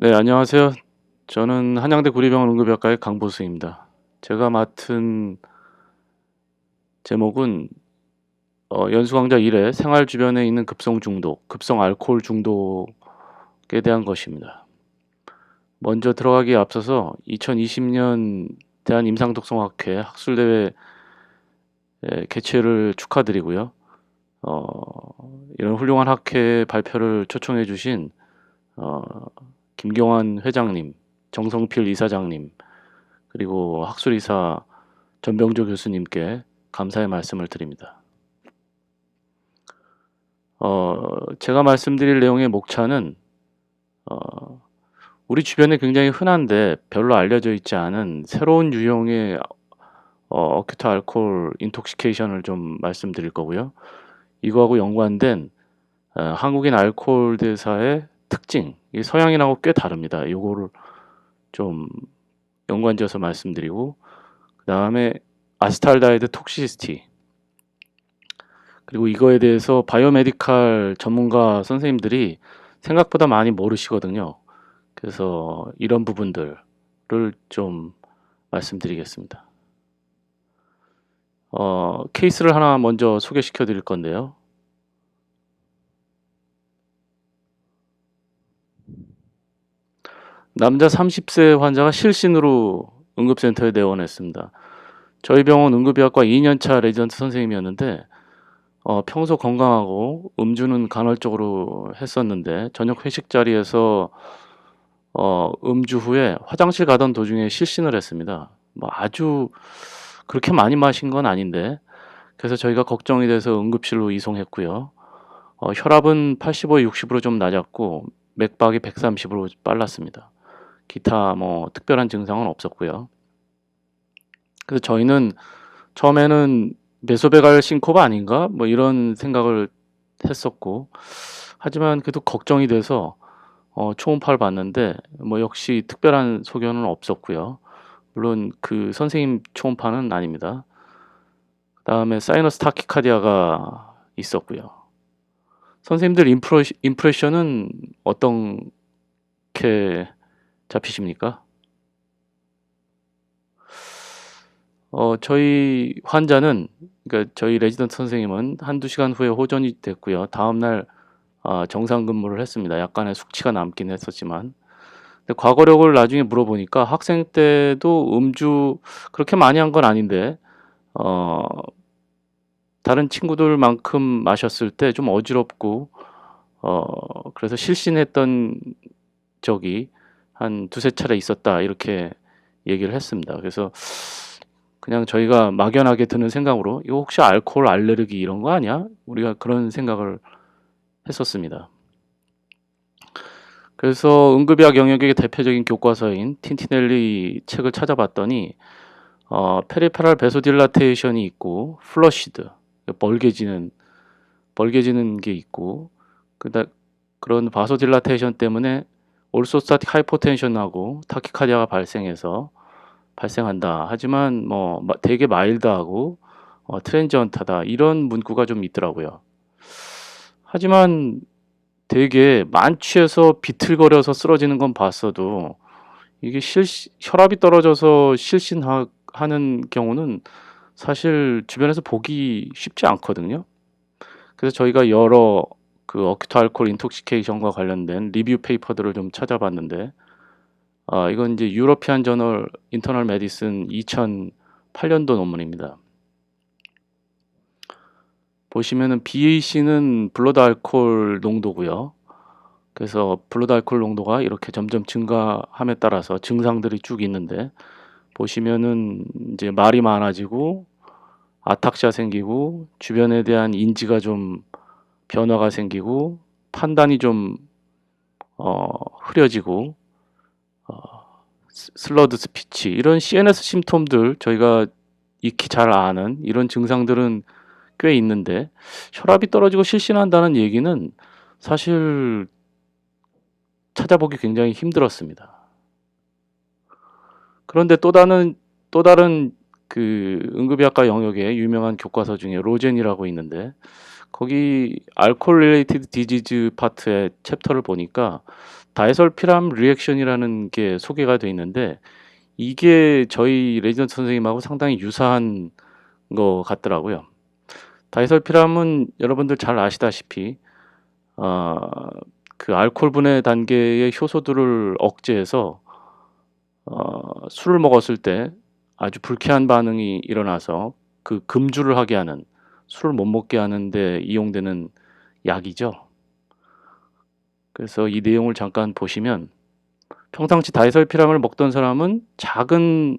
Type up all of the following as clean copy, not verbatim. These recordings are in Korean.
네, 안녕하세요. 저는 한양대 구리병원 응급의학과의 강보수입니다. 제가 맡은 제목은 연수강자 1회 생활 주변에 있는 급성 중독, 급성 알코올 중독에 대한 것입니다. 먼저 들어가기에 앞서서 2020년 대한임상독성학회 학술대회 개최를 축하드리고요. 이런 훌륭한 학회 발표를 초청해 주신 어, 김경환 회장님, 정성필 이사장님, 그리고 학술이사 전병조 교수님께 감사의 말씀을 드립니다. 제가 말씀드릴 내용의 목차는 어, 우리 주변에 굉장히 흔한데 별로 알려져 있지 않은 새로운 유형의 어큐트 알코올 인톡시케이션을 좀 말씀드릴 거고요. 이거하고 연관된 한국인 알코올 대사의 특징, 이 서양인하고 꽤 다릅니다. 이거를 좀 연관지어서 말씀드리고, 그 다음에 아스탈다이드 톡시시티, 그리고 이거에 대해서 바이오메디칼 전문가 선생님들이 생각보다 많이 모르시거든요. 그래서 이런 부분들을 좀 말씀드리겠습니다. 케이스를 하나 먼저 소개시켜 드릴 건데요. 남자 30세 환자가 실신으로 응급센터에 내원했습니다. 저희 병원 응급의학과 2년차 레지던트 선생님이었는데 평소 건강하고 음주는 간헐적으로 했었는데 저녁 회식 자리에서 음주 후에 화장실 가던 도중에 실신을 했습니다. 뭐 아주 그렇게 많이 마신 건 아닌데, 그래서 저희가 걱정이 돼서 응급실로 이송했고요. 혈압은 85, 60으로 좀 낮았고 맥박이 130으로 빨랐습니다. 기타 뭐 특별한 증상은 없었고요. 그래서 저희는 처음에는 메소베갈 싱코바 아닌가 뭐 이런 생각을 했었고, 하지만 그래도 걱정이 돼서 초음파를 봤는데 뭐 역시 특별한 소견은 없었고요. 물론 그 선생님 초음파는 아닙니다. 그다음에 사이너스 타키카디아가 있었고요. 선생님들 임프레션은 어떻게 잡히십니까? 저희 환자는, 그러니까 저희 레지던트 선생님은 한두 시간 후에 호전이 됐고요. 다음날 정상 근무를 했습니다. 약간의 숙취가 남긴 했었지만. 근데 과거력을 나중에 물어보니까 학생 때도 음주 그렇게 많이 한 건 아닌데 어, 다른 친구들만큼 마셨을 때 좀 어지럽고 그래서 실신했던 적이 한 두세 차례 있었다 이렇게 얘기를 했습니다. 그래서 그냥 저희가 막연하게 드는 생각으로 이거 혹시 알코올 알레르기 이런 거 아니야? 우리가 그런 생각을 했었습니다. 그래서 응급의학 영역의 대표적인 교과서인 틴티넬리 책을 찾아봤더니 페리페랄 베소딜라테이션이 있고 플러시드, 벌게지는 게 있고, 그다 그런 바소딜라테이션 때문에 올소스타틱 하이포텐션하고 타키카디아가 발생한다. 하지만 뭐 되게 마일드하고 트랜지언트하다 이런 문구가 좀 있더라고요. 하지만 되게 만취해서 비틀거려서 쓰러지는 건 봤어도 이게 혈압이 떨어져서 실신하는 경우는 사실 주변에서 보기 쉽지 않거든요. 그래서 저희가 여러 그 어큐트 알코올 인톡시케이션과 관련된 리뷰 페이퍼들을 좀 찾아봤는데, 이건 이제 유러피안 저널 인터널 메디슨 2008년도 논문입니다. 보시면은 BAC는 블러드 알코올 농도고요. 그래서 블러드 알코올 농도가 이렇게 점점 증가함에 따라서 증상들이 쭉 있는데, 보시면은 이제 말이 많아지고 아탁시아 생기고 주변에 대한 인지가 좀 변화가 생기고 판단이 좀 흐려지고 어, 슬러드 스피치 이런 CNS 심톰들, 저희가 익히 잘 아는 이런 증상들은 꽤 있는데 혈압이 떨어지고 실신한다는 얘기는 사실 찾아보기 굉장히 힘들었습니다. 그런데 또 다른 그 응급의학과 영역의 유명한 교과서 중에 로젠이라고 있는데, 거기 알코올 릴레이티드 디지즈 파트의 챕터를 보니까 다이설피람 리액션이라는 게 소개가 돼 있는데 이게 저희 레지던트 선생님하고 상당히 유사한 것 같더라고요. 다이설피람은 여러분들 잘 아시다시피 어, 그 알코올 분해 단계의 효소들을 억제해서 술을 먹었을 때 아주 불쾌한 반응이 일어나서 그 금주를 하게 하는, 술을 못 먹게 하는 데 이용되는 약이죠. 그래서 이 내용을 잠깐 보시면 평상시 다이설피람을 먹던 사람은 작은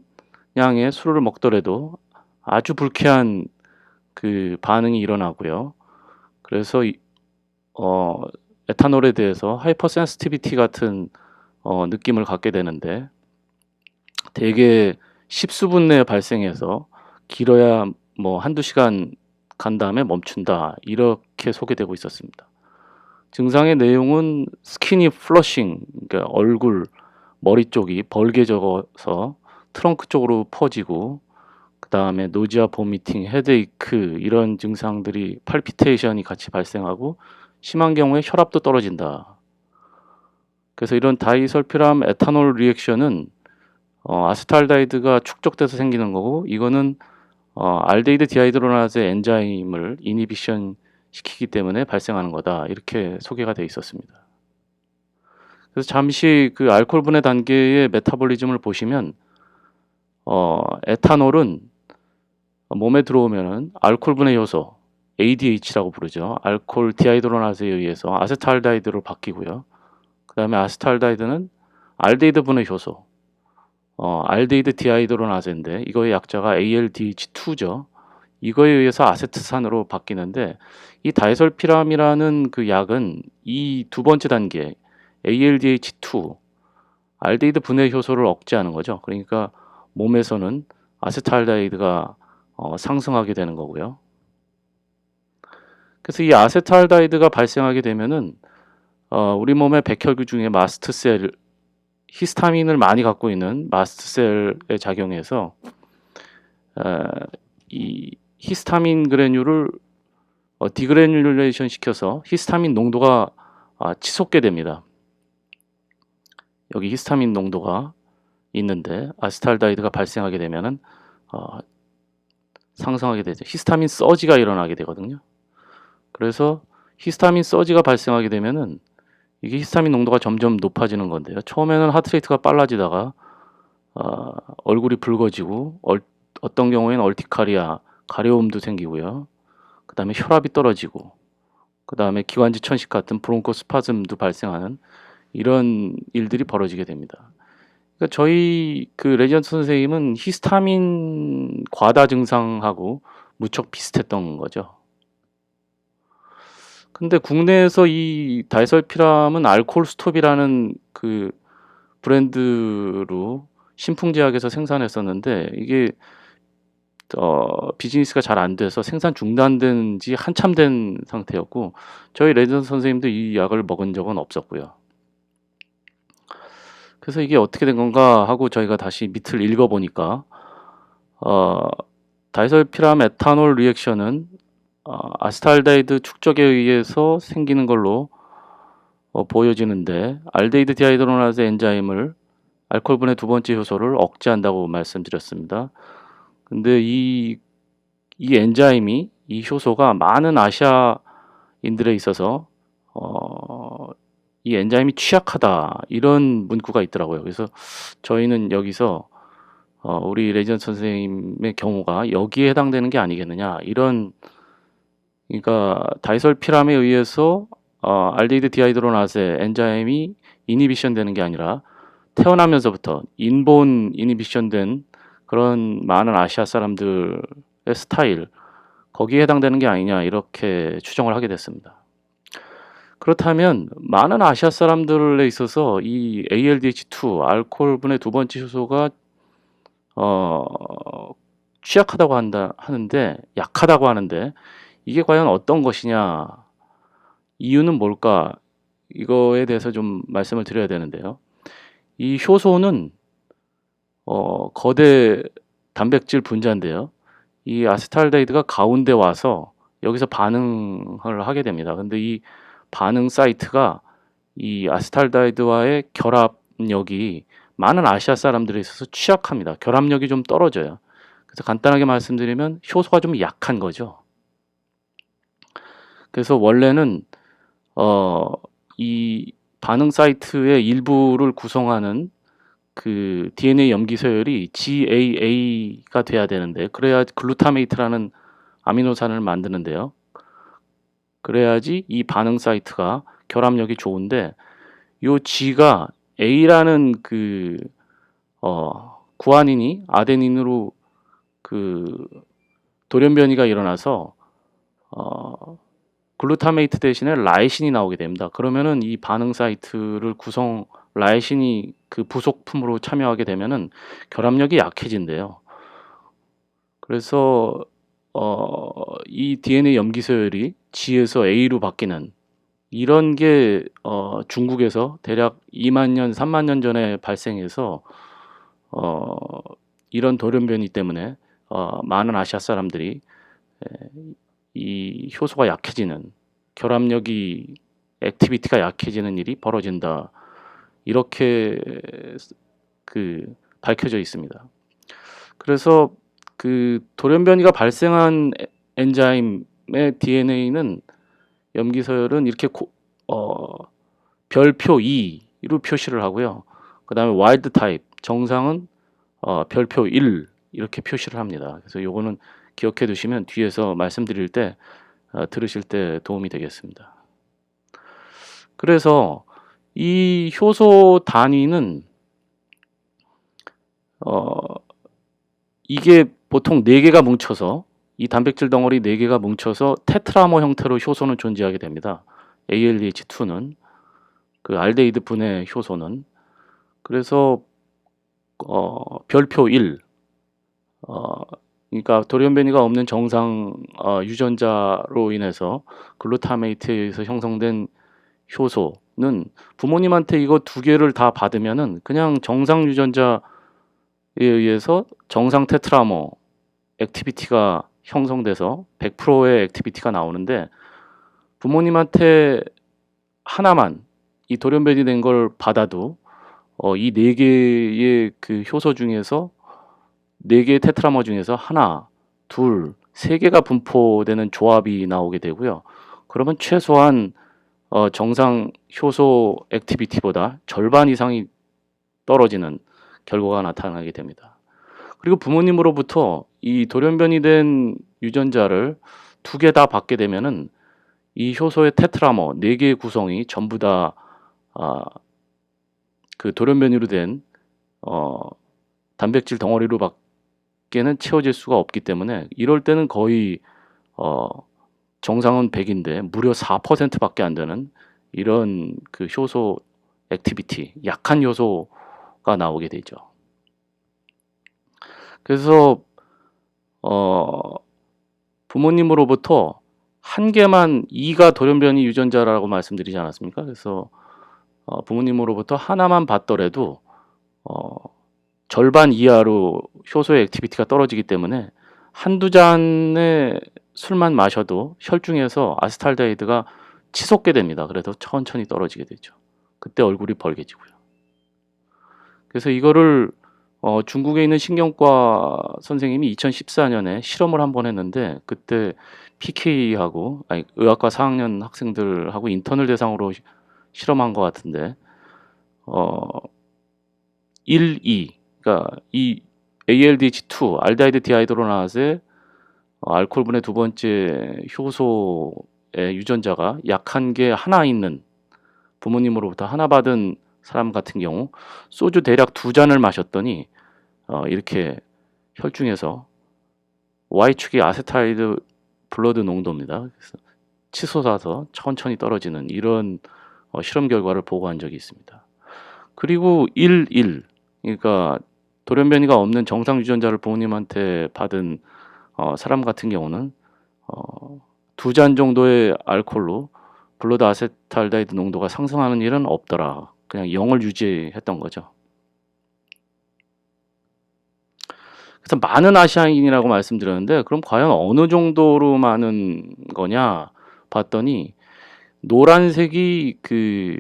양의 술을 먹더라도 아주 불쾌한 그 반응이 일어나고요. 그래서 어, 에탄올에 대해서 하이퍼 센시티비티 같은 느낌을 갖게 되는데 대개 10수분 내에 발생해서 길어야 뭐 한두 시간 간 다음에 멈춘다. 이렇게 소개되고 있었습니다. 증상의 내용은 스키니 플러싱, 그러니까 얼굴, 머리 쪽이 벌게져서 트렁크 쪽으로 퍼지고 그 다음에 노지아, 보미팅, 헤드에이크 이런 증상들이 팔피테이션이 같이 발생하고 심한 경우에 혈압도 떨어진다. 그래서 이런 다이설피람 에탄올 리액션은 아세탈데히드가 축적돼서 생기는 거고 이거는 알데히드 디하이드로나즈 엔자임을 이니비션 시키기 때문에 발생하는 거다. 이렇게 소개가 되어 있었습니다. 그래서 잠시 그 알코올 분해 단계의 메타볼리즘을 보시면 에탄올은 몸에 들어오면은 알코올 분해 요소 ADH라고 부르죠. 알코올 디하이드로나즈에 의해서 아세탈데히드로 바뀌고요. 그 다음에 아세탈데히드는 알데히드 분해 효소 알데히드 디하이드로나즈인데 이거의 약자가 ALDH2죠. 이거에 의해서 아세트산으로 바뀌는데 이 다이설피람이라는 그 약은 이 두 번째 단계 ALDH2 알데히드 분해 효소를 억제하는 거죠. 그러니까 몸에서는 아세탈데히드가 상승하게 되는 거고요. 그래서 이 아세탈데히드가 발생하게 되면은 우리 몸의 백혈구 중에 마스트셀 히스타민을 많이 갖고 있는 마스트셀에 작용해서 이 히스타민 그래뉼을 디그래뉼레이션 시켜서 히스타민 농도가 치솟게 됩니다. 여기 히스타민 농도가 있는데 아세탈데히드가 발생하게 되면은 상승하게 되죠. 히스타민 서지가 일어나게 되거든요. 그래서 히스타민 서지가 발생하게 되면은 이게 히스타민 농도가 점점 높아지는 건데요. 처음에는 하트레이트가 빨라지다가 얼굴이 붉어지고 어떤 경우에는 얼티카리아, 가려움도 생기고요. 그 다음에 혈압이 떨어지고 그 다음에 기관지 천식 같은 브론코 스파즘도 발생하는 이런 일들이 벌어지게 됩니다. 그러니까 저희 그 레지던트 선생님은 히스타민 과다 증상하고 무척 비슷했던 거죠. 근데 국내에서 이 다이설피람은 알코올 스톱이라는 그 브랜드로 신풍제약에서 생산했었는데 이게 비즈니스가 잘 안 돼서 생산 중단된 지 한참 된 상태였고 저희 레지던트 선생님도 이 약을 먹은 적은 없었고요. 그래서 이게 어떻게 된 건가 하고 저희가 다시 밑을 읽어보니까 다이설피람 에탄올 리액션은 아세탈데히드 축적에 의해서 생기는 걸로 보여지는데 알데히드 디하이드로나즈 엔자임을 알코올 분해 두 번째 효소를 억제한다고 말씀드렸습니다. 근데 이 엔자임이 이 효소가 많은 아시아인들에 있어서 이 엔자임이 취약하다 이런 문구가 있더라고요. 그래서 저희는 여기서 우리 레지던트 선생님의 경우가 여기에 해당되는 게 아니겠느냐 이런 그러니까 다이설피람에 의해서 알데히드 디하이드로나즈 엔자임이 이니비션 되는 게 아니라 태어나면서부터 인본 이니비션 된 그런 많은 아시아 사람들의 스타일 거기에 해당되는 게 아니냐 이렇게 추정을 하게 됐습니다. 그렇다면 많은 아시아 사람들에 있어서 이 ALDH2 알코올 분해 두 번째 효소가 취약하다고 하는데 약하다고 하는데 이게 과연 어떤 것이냐 이유는 뭘까 이거에 대해서 좀 말씀을 드려야 되는데요. 이 효소는 거대 단백질 분자인데요. 이 아세탈데히드가 가운데 와서 여기서 반응을 하게 됩니다. 근데 이 반응 사이트가 이 아세탈데히드와의 결합력이 많은 아시아 사람들에 있어서 취약합니다. 결합력이 좀 떨어져요. 그래서 간단하게 말씀드리면 효소가 좀 약한 거죠. 그래서 원래는 이 반응 사이트의 일부를 구성하는 그 DNA 염기 서열이 GAA가 돼야 되는데, 그래야 글루타메이트라는 아미노산을 만드는데요. 그래야지 이 반응 사이트가 결합력이 좋은데, 요 G가 A라는 그 구아닌이 아데닌으로 그 돌연변이가 일어나서 글루타메이트 대신에 라이신이 나오게 됩니다. 그러면은 이 반응 사이트를 라이신이 그 부속품으로 참여하게 되면은 결합력이 약해진대요. 그래서 이 DNA 염기 서열이 G에서 A로 바뀌는 이런 게 중국에서 대략 2만 년, 3만 년 전에 발생해서 이런 돌연변이 때문에 많은 아시아 사람들이 이 효소가 약해지는, 결합력이 액티비티가 약해지는 일이 벌어진다. 이렇게 그 밝혀져 있습니다. 그래서 그 돌연변이가 발생한 엔자임의 DNA는 염기 서열은 이렇게 별표 2로 표시를 하고요. 그다음에 와일드 타입 정상은 별표 1 이렇게 표시를 합니다. 그래서 요거는 기억해 두시면 뒤에서 말씀드릴 때 들으실 때 도움이 되겠습니다. 그래서 이 효소 단위는 이게 보통 4개가 뭉쳐서, 이 단백질 덩어리 4개가 뭉쳐서 테트라머 형태로 효소는 존재하게 됩니다. ALDH2는 그 알데히드 분해 효소는. 그래서 별표 1, 그러니까 돌연변이가 없는 정상 유전자로 인해서 글루타메이트에 의해서 형성된 효소는 부모님한테 이거 2개를 다 받으면은 그냥 정상 유전자에 의해서 정상 테트라머 액티비티가 형성돼서 100%의 액티비티가 나오는데, 부모님한테 하나만 이 돌연변이 된 걸 받아도 이 4개의 그 효소 중에서 4개의 테트라머 중에서 하나, 둘, 3개가 분포되는 조합이 나오게 되고요. 그러면 최소한 정상 효소 액티비티보다 절반 이상이 떨어지는 결과가 나타나게 됩니다. 그리고 부모님으로부터 이 돌연변이 된 유전자를 2개 다 받게 되면은 이 효소의 테트라머 4개의 구성이 전부 다 그 돌연변이로 된 단백질 덩어리로 밖에는 채워질 수가 없기 때문에, 이럴 때는 거의 정상은 100인데 무려 4%밖에 안 되는 이런 그 효소 액티비티, 약한 요소가 나오게 되죠. 그래서 부모님으로부터 한 개만, 2가 돌연변이 유전자라고 말씀드리지 않았습니까? 그래서 부모님으로부터 하나만 받더라도 절반 이하로 효소의 액티비티가 떨어지기 때문에 한두 잔의 술만 마셔도 혈중에서 아세탈데히드가 치솟게 됩니다. 그래서 천천히 떨어지게 되죠. 그때 얼굴이 벌개지고요. 그래서 이거를 중국에 있는 신경과 선생님이 2014년에 실험을 한번 했는데, 그때 PK하고 의학과 4학년 학생들하고 인턴을 대상으로 실험한 것 같은데 1, 2, 그러니까 이 ALDH2 알데히드 디하이드로나스의 알코올분의 두 번째 효소의 유전자가 약한 게 하나 있는 부모님으로부터 하나 받은 사람 같은 경우 소주 대략 2잔을 마셨더니 이렇게 혈중에서 Y축이 아세타이드 블러드 농도입니다. 그래서 치솟아서 천천히 떨어지는 이런 실험 결과를 보고한 적이 있습니다. 그리고 1, 1, 그러니까 돌연변이가 없는 정상 유전자를 부모님한테 받은 사람 같은 경우는 2잔 정도의 알코올로 블러드 아세탈데히드 농도가 상승하는 일은 없더라. 그냥 0을 유지했던 거죠. 그래서 많은 아시아인이라고 말씀드렸는데 그럼 과연 어느 정도로 많은 거냐 봤더니 노란색이 그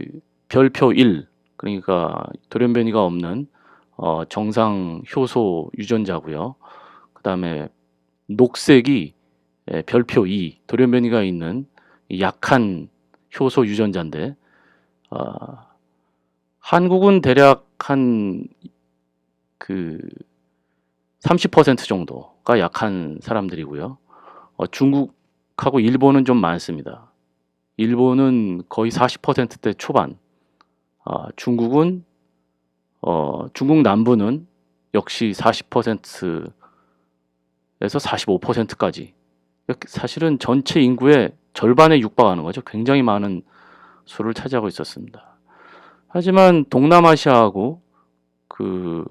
별표 1, 그러니까 돌연변이가 없는 정상 효소 유전자고요. 그다음에 녹색이 별표 2, 돌연변이가 있는 약한 효소 유전자인데 한국은 대략 한 그 30% 정도가 약한 사람들이고요. 중국하고 일본은 좀 많습니다. 일본은 거의 40%대 초반. 중국은 중국 남부는 역시 40%에서 45%까지. 사실은 전체 인구의 절반에 육박하는 거죠. 굉장히 많은 수를 차지하고 있었습니다. 하지만 동남아시아하고 그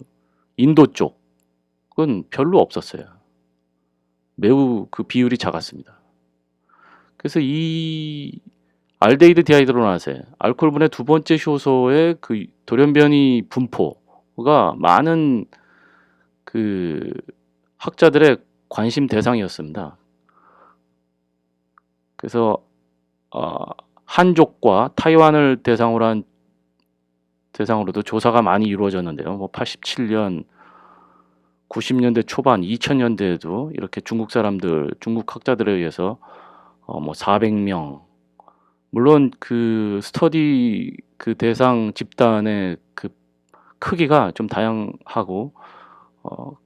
인도 쪽은 별로 없었어요. 매우 그 비율이 작았습니다. 그래서 이 알데히드 디하이드로나세, 알코올분의 두 번째 효소의 그 돌연변이 분포가 많은 그 학자들의 관심 대상이었습니다. 그래서 한족과 타이완을 대상으로도 조사가 많이 이루어졌는데요. 뭐 87년, 90년대 초반, 2000년대에도 이렇게 중국 사람들, 중국 학자들에 의해서 뭐 400명, 물론 그 스터디 그 대상 집단의 그 크기가 좀 다양하고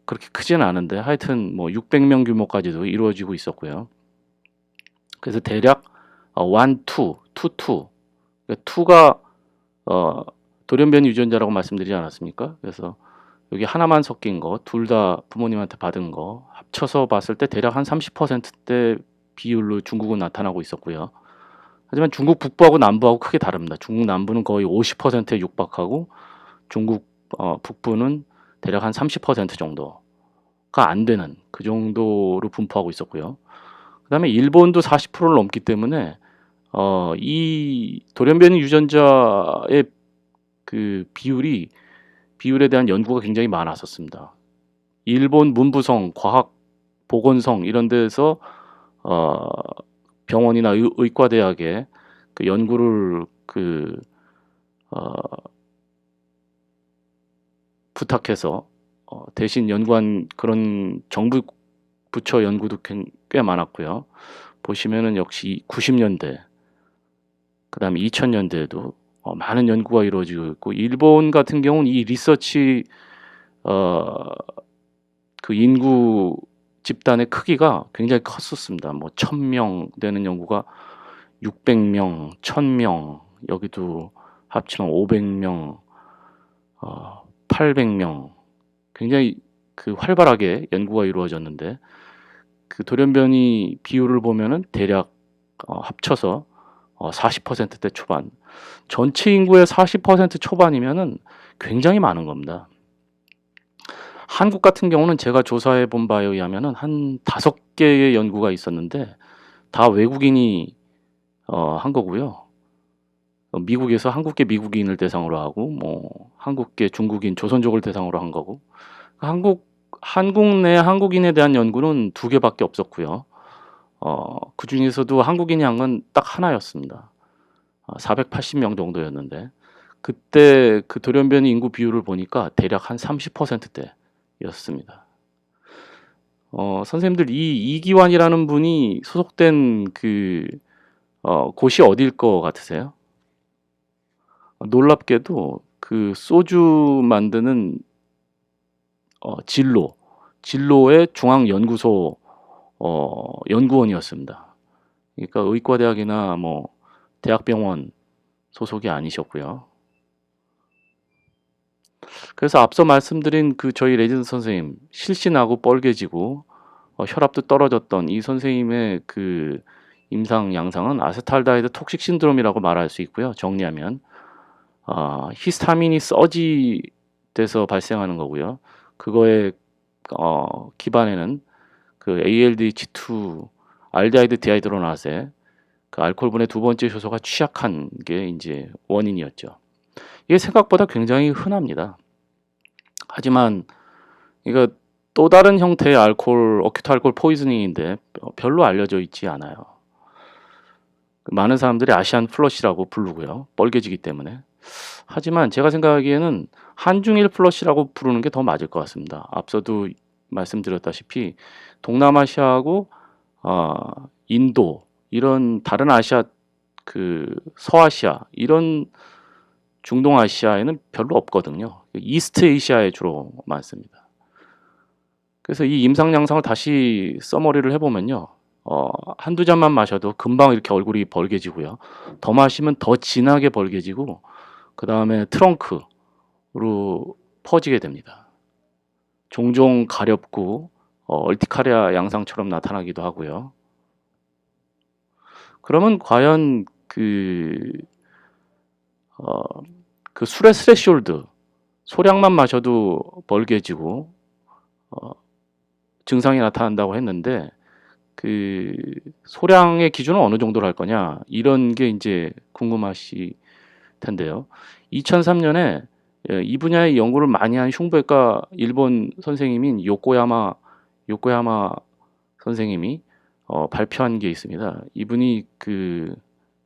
그렇게 크지는 않은데 하여튼 뭐 600명 규모까지도 이루어지고 있었고요. 그래서 대략 1, 2, 2, 2, 그러니까 2가 돌연변이 유전자라고 말씀드리지 않았습니까? 그래서 여기 하나만 섞인 거, 둘 다 부모님한테 받은 거 합쳐서 봤을 때 대략 한 30%대 비율로 중국은 나타나고 있었고요. 하지만 중국 북부하고 남부하고 크게 다릅니다. 중국 남부는 거의 50%에 육박하고 중국 북부는 대략 한 30% 정도가 안 되는 그 정도로 분포하고 있었고요. 그다음에 일본도 40%를 넘기 때문에 이 돌연변이 유전자의 그 비율에 대한 연구가 굉장히 많았었습니다. 일본 문부성, 과학보건성 이런 데서 병원이나 의과대학에 그 연구를 부탁해서 대신 연구한 그런 정부 부처 연구도 꽤 많았고요. 보시면은 역시 90년대, 그다음에 2000년대에도 많은 연구가 이루어지고 있고, 일본 같은 경우는 이 리서치 그 인구 집단의 크기가 굉장히 컸었습니다. 뭐 1000명 되는 연구가 600명, 1000명, 여기도 합치면 500명, 800명, 굉장히 그 활발하게 연구가 이루어졌는데 그 돌연변이 비율을 보면은 대략 합쳐서 40%대 초반, 전체 인구의 40% 초반이면은 굉장히 많은 겁니다. 한국 같은 경우는 제가 조사해 본 바에 의하면은 한 5개의 연구가 있었는데 다 외국인이 한 거고요. 미국에서 한국계 미국인을 대상으로 하고 뭐 한국계 중국인 조선족을 대상으로 한 거고, 한국 내 한국인에 대한 연구는 2개밖에 없었고요. 그 중에서도 한국인이 한 건 딱 하나였습니다. 480명 정도였는데 그때 그 돌연변이 인구 비율을 보니까 대략 한 30%대였습니다. 선생님들 이 이기환이라는 분이 소속된 그 곳이 어딜 것 같으세요? 놀랍게도 그 소주 만드는 진로의 중앙연구소 연구원이었습니다. 그러니까 의과대학이나 뭐 대학병원 소속이 아니셨고요. 그래서 앞서 말씀드린 그 저희 레지던트 선생님, 실신하고 뻘개지고 혈압도 떨어졌던 이 선생님의 그 임상 양상은 아세탈데히드 톡식 신드롬이라고 말할 수 있고요. 정리하면 히스타민이 서지돼서 발생하는 거고요. 그거에 기반에는 그 ALDH2 알데히드 디하이드로나세, 그 알코올분의 두 번째 효소가 취약한 게 이제 원인이었죠. 이게 생각보다 굉장히 흔합니다. 하지만 이거 또 다른 형태의 어큐트 알코올 포이즈닝인데 별로 알려져 있지 않아요. 많은 사람들이 아시안 플러시라고 부르고요. 뻘개지기 때문에. 하지만 제가 생각하기에는 한중일 플러시라고 부르는 게 더 맞을 것 같습니다. 앞서도 말씀드렸다시피 동남아시아하고 인도 이런 다른 아시아 서아시아 이런 중동아시아에는 별로 없거든요. 이스트 에이시아에 주로 많습니다. 그래서 이 임상 양상을 다시 써머리를 해보면요. 한두 잔만 마셔도 금방 이렇게 얼굴이 벌개지고요. 더 마시면 더 진하게 벌개지고 그 다음에 트렁크로 퍼지게 됩니다. 종종 가렵고 얼티카리아 양상처럼 나타나기도 하고요. 그러면 과연 그 술의 스레시홀드 소량만 마셔도 벌개지고 증상이 나타난다고 했는데 그 소량의 기준은 어느 정도로 할 거냐 이런 게 이제 궁금하실 텐데요. 2003년에 이 분야의 연구를 많이 한 흉부외과 일본 선생님인 요코야마 선생님이 발표한 게 있습니다. 이분이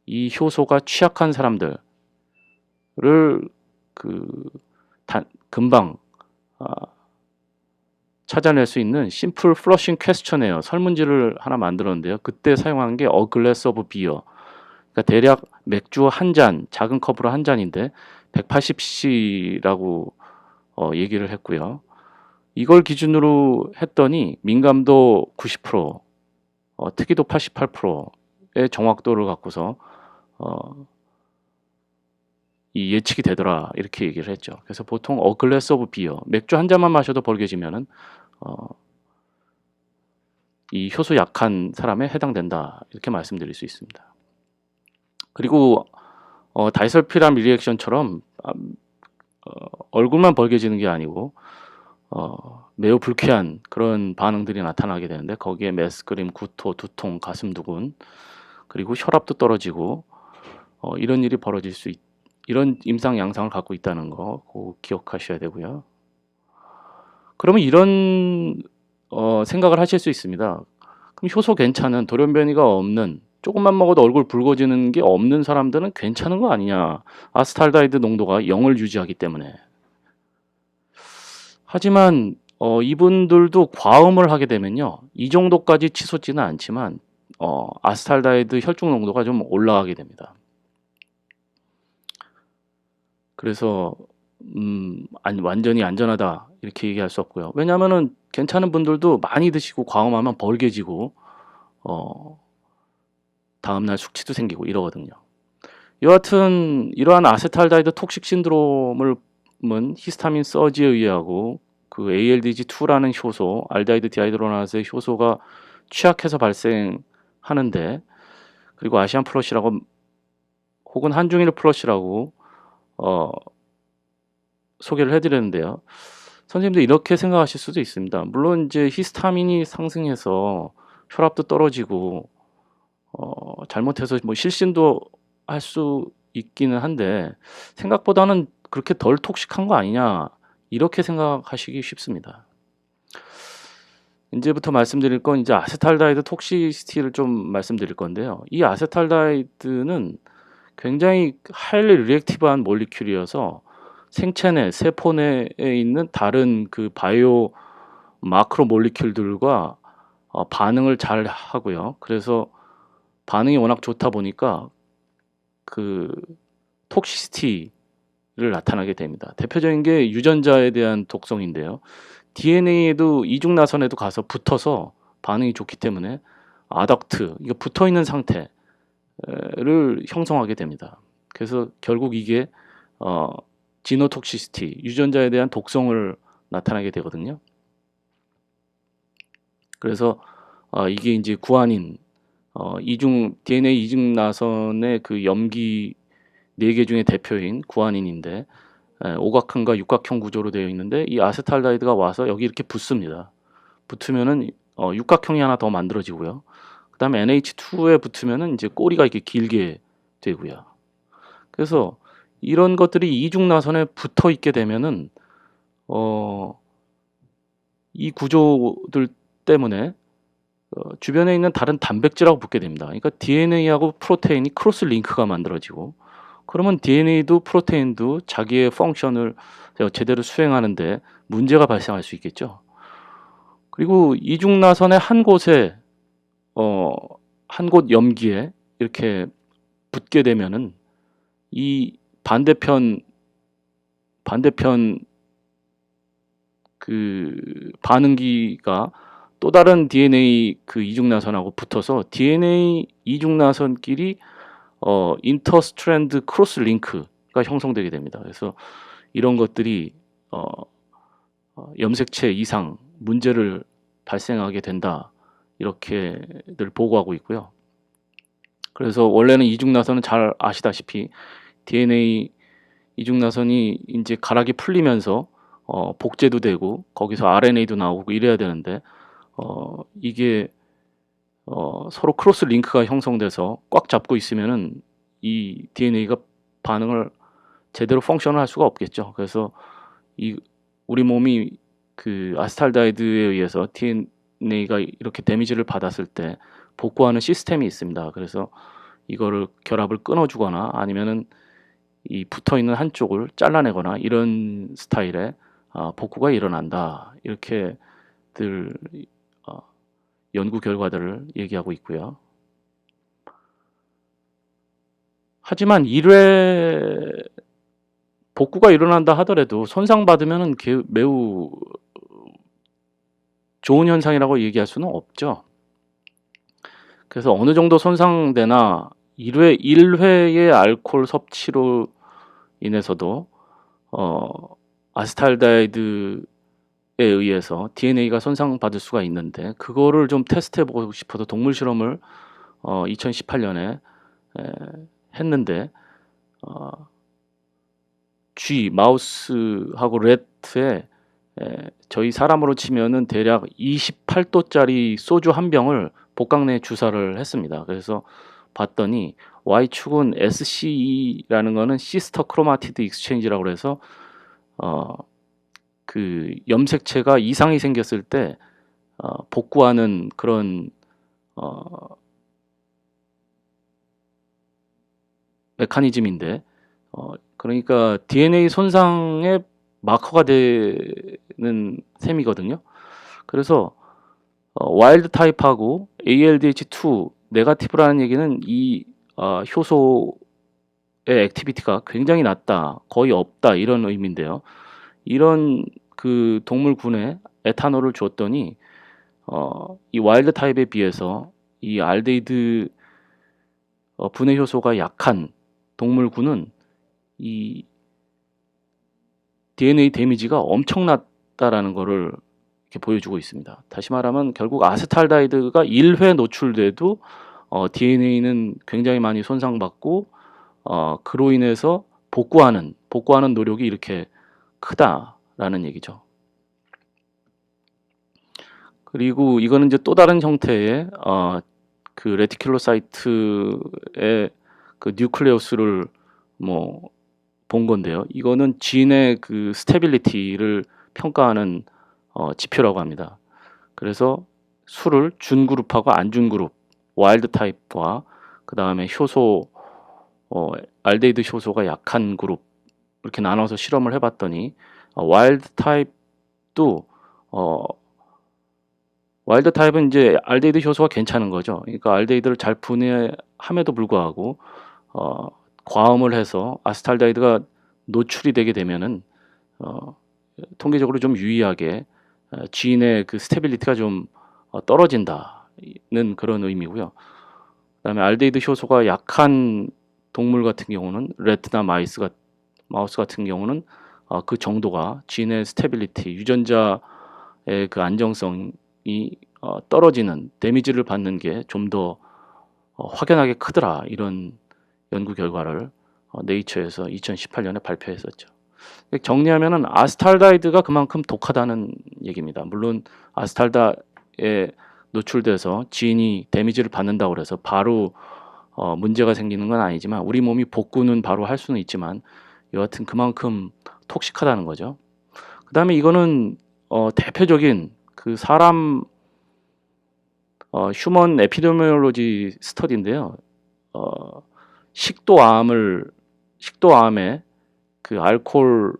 이 효소가 취약한 사람들을 금방 찾아낼 수 있는 심플 플러싱 퀘스천에요. 설문지를 하나 만들었는데요. 그때 사용한 게 A Glass of Beer. 그러니까 대략 맥주 한 잔, 작은 컵으로 한 잔인데 180cc라고 얘기를 했고요. 이걸 기준으로 했더니 민감도 90%, 특이도 88%의 정확도를 갖고서 이 예측이 되더라 이렇게 얘기를 했죠. 그래서 보통 A Glass of Beer, 맥주 한 잔만 마셔도 벌개지면은 이 효소 약한 사람에 해당된다 이렇게 말씀드릴 수 있습니다. 그리고 다이설피람 리액션처럼 얼굴만 벌개지는 게 아니고 매우 불쾌한 그런 반응들이 나타나게 되는데 거기에 메스크림, 구토, 두통, 가슴 두근 그리고 혈압도 떨어지고 이런 일이 벌어질 수 이런 임상 양상을 갖고 있다는 거 꼭 기억하셔야 되고요. 그러면 이런 생각을 하실 수 있습니다. 그럼 효소 괜찮은 돌연변이가 없는 조금만 먹어도 얼굴 붉어지는 게 없는 사람들은 괜찮은 거 아니냐. 아세탈데히드 농도가 0을 유지하기 때문에. 하지만 이분들도 과음을 하게 되면요. 이 정도까지 치솟지는 않지만 아세탈데히드 혈중 농도가 좀 올라가게 됩니다. 그래서 완전히 안전하다 이렇게 얘기할 수 없고요. 왜냐하면은 괜찮은 분들도 많이 드시고 과음하면 벌개지고 다음날 숙취도 생기고 이러거든요. 여하튼 이러한 아세탈데히드 톡식 신드롬은 히스타민 서지에 의하고 그 ALDG2라는 효소, 알데히드 디하이드로나스의 효소가 취약해서 발생하는데 그리고 아시안 플러시라고 혹은 한중일 플러시라고 소개를 해드렸는데요. 선생님도 이렇게 생각하실 수도 있습니다. 물론 이제 히스타민이 상승해서 혈압도 떨어지고 잘못해서 뭐 실신도 할 수 있기는 한데 생각보다는 그렇게 덜 톡식한 거 아니냐 이렇게 생각하시기 쉽습니다. 이제부터 말씀드릴 건 이제 아세탈데히드 톡시시티를 좀 말씀드릴 건데요. 이 아세탈데히드는 굉장히 하일리 리액티브한 몰리큘이어서 생체 내, 세포 내에 있는 다른 그 바이오 마크로 몰리큘들과 반응을 잘 하고요. 그래서 반응이 워낙 좋다 보니까 그 톡시시티를 나타나게 됩니다. 대표적인 게 유전자에 대한 독성인데요. DNA에도 이중 나선에도 가서 붙어서 반응이 좋기 때문에 아덕트, 이거 붙어 있는 상태를 형성하게 됩니다. 그래서 결국 이게 지노톡시시티, 유전자에 대한 독성을 나타나게 되거든요. 그래서 이게 이제 구아닌 DNA 이중 나선의 그 염기 4개 중에 대표인 구아닌인데 오각형과 육각형 구조로 되어 있는데 이 아세탈데히드가 와서 여기 이렇게 붙습니다. 붙으면은 육각형이 하나 더 만들어지고요. 그 다음에 NH2에 붙으면은 이제 꼬리가 이렇게 길게 되고요. 그래서 이런 것들이 이중 나선에 붙어 있게 되면은 이 구조들 때문에 주변에 있는 다른 단백질하고 붙게 됩니다. 그러니까 DNA하고 프로테인이 크로스 링크가 만들어지고, 그러면 DNA도 프로테인도 자기의 펑션을 제대로 수행하는데 문제가 발생할 수 있겠죠. 그리고 이중나선의 한 곳에 한 곳 염기에 이렇게 붙게 되면은 이 반대편 그 반응기가 또 다른 DNA 그 이중나선하고 붙어서 DNA 이중나선끼리 인터스트랜드 크로스 링크가 형성되게 됩니다. 그래서 이런 것들이 염색체 이상 문제를 발생하게 된다, 이렇게들 보고하고 있고요. 그래서 원래는 이중나선은 잘 아시다시피 DNA 이중나선이 이제 가락이 풀리면서 복제도 되고 거기서 RNA도 나오고 이래야 되는데 이게 서로 크로스 링크가 형성돼서 꽉 잡고 있으면은 이 DNA가 반응을 제대로 펑션을 할 수가 없겠죠. 그래서 우리 몸이 그 아스탈다이드에 의해서 DNA가 이렇게 데미지를 받았을 때 복구하는 시스템이 있습니다. 그래서 이거를 결합을 끊어주거나 아니면은 이 붙어 있는 한쪽을 잘라내거나 이런 스타일의 복구가 일어난다, 이렇게들 연구 결과들을 얘기하고 있고요. 하지만 1회 복구가 일어난다 하더라도 손상받으면 매우 좋은 현상이라고 얘기할 수는 없죠. 그래서 어느 정도 손상되나 1회의 알코올 섭취로 인해서도 아스탈다이드에 의해서 DNA가 손상받을 수가 있는데, 그거를 좀 테스트해보고 싶어서 동물 실험을 2018년에 했는데 쥐, 마우스하고 렛에 저희 사람으로 치면은 대략 28도짜리 소주 한 병을 복강내에 주사를 했습니다. 그래서 봤더니 Y축은 SCE라는 거는 시스터 크로마티드 익스체인지라고 그래서 그 염색체가 이상이 생겼을 때 복구하는 그런 메커니즘인데, 그러니까 DNA 손상의 마커가 되는 셈이거든요. 그래서 와일드 타입하고 ALDH2 네거티브라는 얘기는 이 효소의 액티비티가 굉장히 낮다, 거의 없다, 이런 의미인데요. 이런 그 동물군에 에탄올을 줬더니 이 와일드 타입에 비해서 이 알데히드 분해 효소가 약한 동물군은 이 DNA 데미지가 엄청났다라는 것을 이렇게 보여주고 있습니다. 다시 말하면 결국 아세탈다이드가 1회 노출돼도 DNA는 굉장히 많이 손상받고 그로 인해서 복구하는 노력이 이렇게 크다라는 얘기죠. 그리고 이거는 이제 또 다른 형태의 그 레티큘로사이트의 그 뉴클레우스를 본 건데요. 이거는 진의 그 스테빌리티를 평가하는 지표라고 합니다. 그래서 수를 준 그룹하고 안 준 그룹, 와일드 타입과 그 다음에 효소 알데히드 효소가 약한 그룹, 이렇게 나눠서 실험을 해봤더니 와일드 타입도 와일드 타입은 이제 알데히드 효소가 괜찮은 거죠. 그러니까 알데히드를 잘 분해함에도 불구하고 과음을 해서 아스탈다이드가 노출이 되게 되면은 통계적으로 좀 유의하게 지인의 그 스테빌리티가 좀 떨어진다는 그런 의미고요. 그다음에 알데히드 효소가 약한 동물 같은 경우는 래트나 마우스 같은 경우는 그 정도가 지인의 스테빌리티, 유전자의 그 안정성이 떨어지는, 데미지를 받는 게 좀 더 확연하게 크더라, 이런 연구 결과를 네이처에서 2018년에 발표했었죠. 정리하면은 아스탈다이드가 그만큼 독하다는 얘기입니다. 물론 아스탈다에 노출돼서 지인이 데미지를 받는다고 그래서 바로 문제가 생기는 건 아니지만, 우리 몸이 복구는 바로 할 수는 있지만 여하튼 그만큼 톡식하다는 거죠. 그 다음에 이거는 대표적인 그 사람 휴먼 에피데미올로지 스터디인데요. 식도암의 그 알코올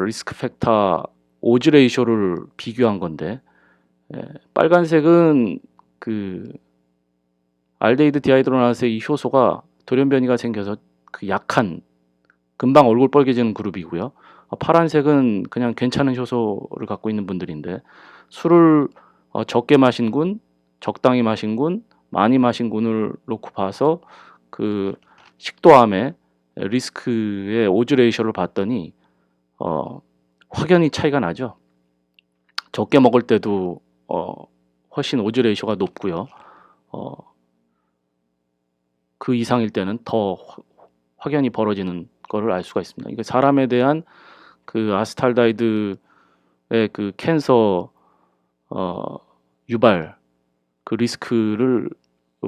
리스크 팩터 오즈 레이쇼를 비교한 건데, 빨간색은 그 알데히드 디하이드로나스의 이 효소가 돌연변이가 생겨서 그 약한 금방 얼굴 빨개지는 그룹이고요. 파란색은 그냥 괜찮은 효소를 갖고 있는 분들인데, 술을 적게 마신 군, 적당히 마신 군, 많이 마신 군을 놓고 봐서 그 식도암의 리스크의 오즈 레이쇼를 봤더니 확연히 차이가 나죠. 적게 먹을 때도 훨씬 오즈 레이쇼가 높고요. 그 이상일 때는 더 확연히 벌어지는 거를 알 수가 있습니다. 이게 사람에 대한 그 아세탈데히드의 그 캔서 유발 그 리스크를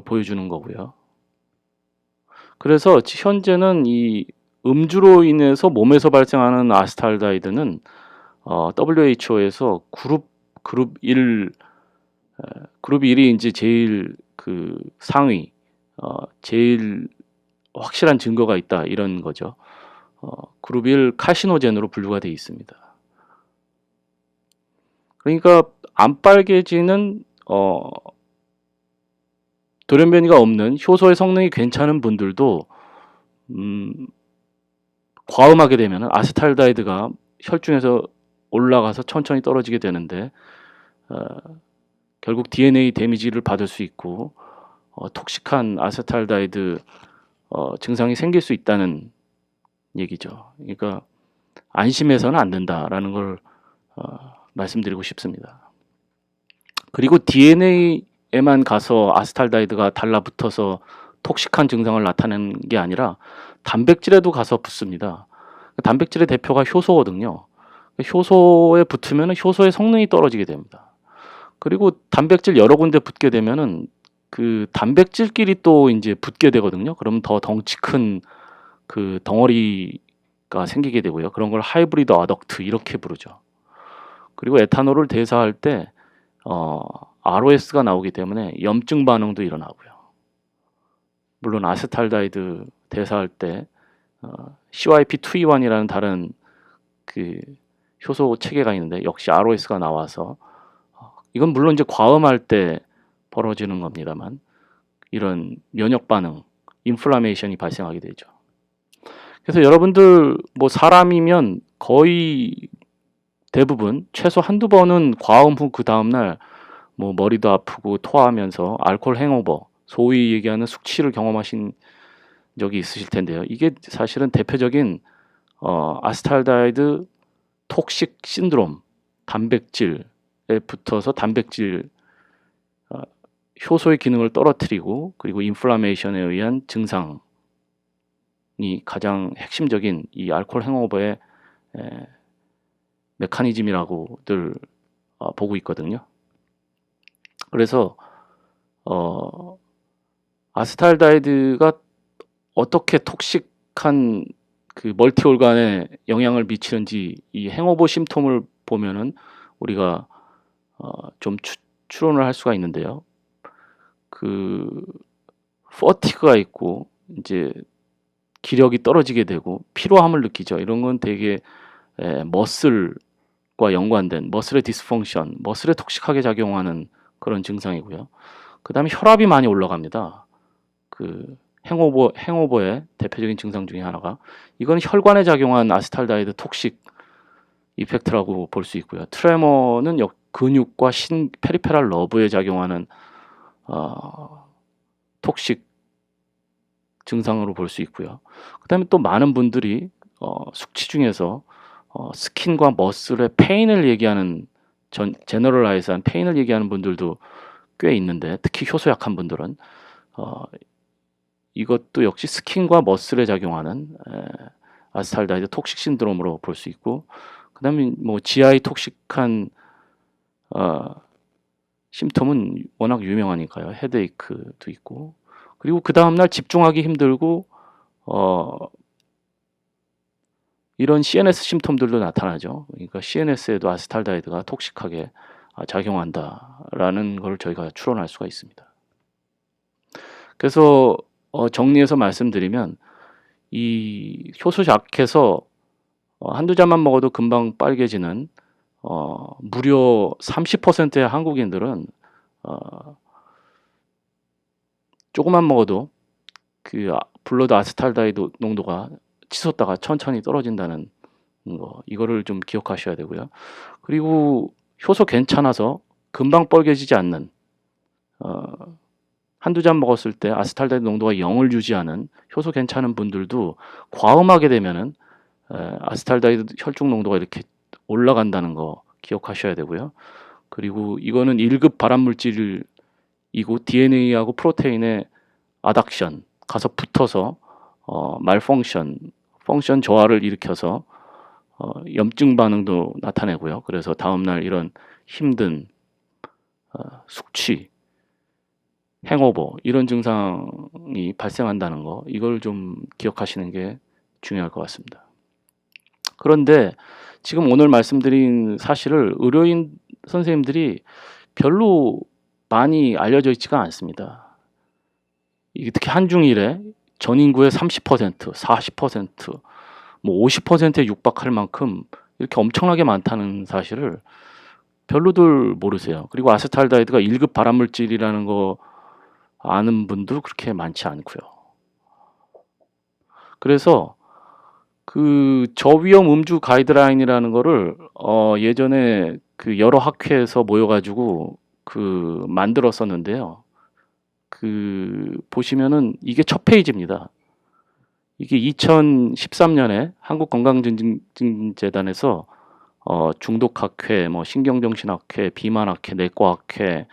보여주는 거고요. 그래서 현재는 이 음주로 인해서 몸에서 발생하는 아세탈데히드는 WHO에서 그룹 1이 이제 제일 그 상위, 제일 확실한 증거가 있다 이런 거죠. 그룹 1 카시노젠으로 분류가 되어 있습니다. 그러니까 안 빨개지는 돌연변이가 없는 효소의 성능이 괜찮은 분들도 과음하게 되면 아세탈데히드가 혈중에서 올라가서 천천히 떨어지게 되는데 결국 DNA 데미지를 받을 수 있고 톡식한 아세탈데히드 증상이 생길 수 있다는 얘기죠. 그러니까 안심해서는 안 된다라는 걸 말씀드리고 싶습니다. 그리고 DNA에만 가서 아세탈데히드가 달라붙어서 톡식한 증상을 나타내는 게 아니라 단백질에도 가서 붙습니다. 단백질의 대표가 효소거든요. 효소에 붙으면 효소의 성능이 떨어지게 됩니다. 그리고 단백질 여러 군데 붙게 되면은 그 단백질끼리 또 이제 붙게 되거든요. 그럼 더 덩치 큰 그 덩어리가 생기게 되고요. 그런 걸 하이브리드 어덕트 이렇게 부르죠. 그리고 에탄올을 대사할 때 ROS가 나오기 때문에 염증 반응도 일어나고요. 물론 아세탈데히드 대사할 때 CYP2E1이라는 다른 그 효소 체계가 있는데 역시 ROS가 나와서 이건 물론 이제 과음할 때 벌어지는 겁니다만 이런 면역 반응, 인플라메이션이 발생하게 되죠. 그래서 여러분들 뭐 사람이면 거의 대부분 최소 한두 번은 과음 후 그 다음날 뭐 머리도 아프고 토하면서 알코올 행오버, 소위 얘기하는 숙취를 경험하신 적이 있으실 텐데요. 이게 사실은 대표적인 아세탈데히드 톡식 신드롬, 단백질에 붙어서 단백질 효소의 기능을 떨어뜨리고 그리고 인플라메이션에 의한 증상이 가장 핵심적인 이 알코올 행오버의 메커니즘이라고들 보고 있거든요. 그래서 아세탈데히드가 어떻게 톡식한 그 멀티올간에 영향을 미치는지 이 행오버 심톰을 보면은 우리가 좀 추론을 할 수가 있는데요. 그 퍼티그가 있고 이제 기력이 떨어지게 되고 피로함을 느끼죠. 이런 건 되게 머슬과 연관된 머슬의 디스펑션, 머슬에 톡식하게 작용하는 그런 증상이고요. 그 다음에 혈압이 많이 올라갑니다. 그 행오버의 대표적인 증상 중에 하나가 이건 혈관에 작용한 아세탈데히드 톡식 이펙트라고 볼 수 있고요. 트레머는 근육과 페리페랄 러브에 작용하는 톡식 증상으로 볼 수 있고요. 그 다음에 또 많은 분들이 숙취 중에서 스킨과 머슬의 페인을 얘기하는 제너럴라이즈한 페인을 얘기하는 분들도 꽤 있는데 특히 효소 약한 분들은 이것도 역시 스킨과 머슬에 작용하는 아세탈데히드 톡식 신드롬으로 볼 수 있고 그 다음에 뭐 GI 톡식한 심톰은 워낙 유명하니까요. 헤드에이크도 있고 그리고 그 다음날 집중하기 힘들고 이런 CNS 심톰들도 나타나죠. 그러니까 CNS에도 아세탈데히드가 톡식하게 작용한다라는 걸 저희가 추론할 수가 있습니다. 그래서 정리해서 말씀드리면 이 효소 약해서 한두 잔만 먹어도 금방 빨개지는 무려 30%의 한국인들은 조금만 먹어도 그 블러드 아세탈데히드 농도가 치솟다가 천천히 떨어진다는 거, 이거를 좀 기억하셔야 되고요. 그리고 효소 괜찮아서 금방 빨개지지 않는 한두 잔 먹었을 때 아세탈데히드 농도가 0을 유지하는 효소 괜찮은 분들도 과음하게 되면은 아세탈데히드 혈중 농도가 이렇게 올라간다는 거 기억하셔야 되고요. 그리고 이거는 1급 발암물질이고 DNA하고 프로테인의 아닥션 가서 붙어서 펑션 저하를 일으켜서 염증 반응도 나타내고요. 그래서 다음날 이런 힘든 숙취, 행오버 이런 증상이 발생한다는 거, 이걸 좀 기억하시는 게 중요할 것 같습니다. 그런데 지금 오늘 말씀드린 사실을 의료인 선생님들이 별로 많이 알려져 있지가 않습니다. 이게 특히 한중일에 전 인구의 30%, 40%, 뭐 50%에 육박할 만큼 이렇게 엄청나게 많다는 사실을 별로들 모르세요. 그리고 아세탈데히드가 1급 발암물질이라는 거 아는 분도 그렇게 많지 않고요. 그래서 그 저위험 음주 가이드라인이라는 거를 예전에 그 여러 학회에서 모여가지고 그 만들었었는데요. 그 보시면은 이게 첫 페이지입니다. 이게 2013년에 한국건강증진재단에서 중독학회, 뭐 신경정신학회, 비만학회, 내과학회,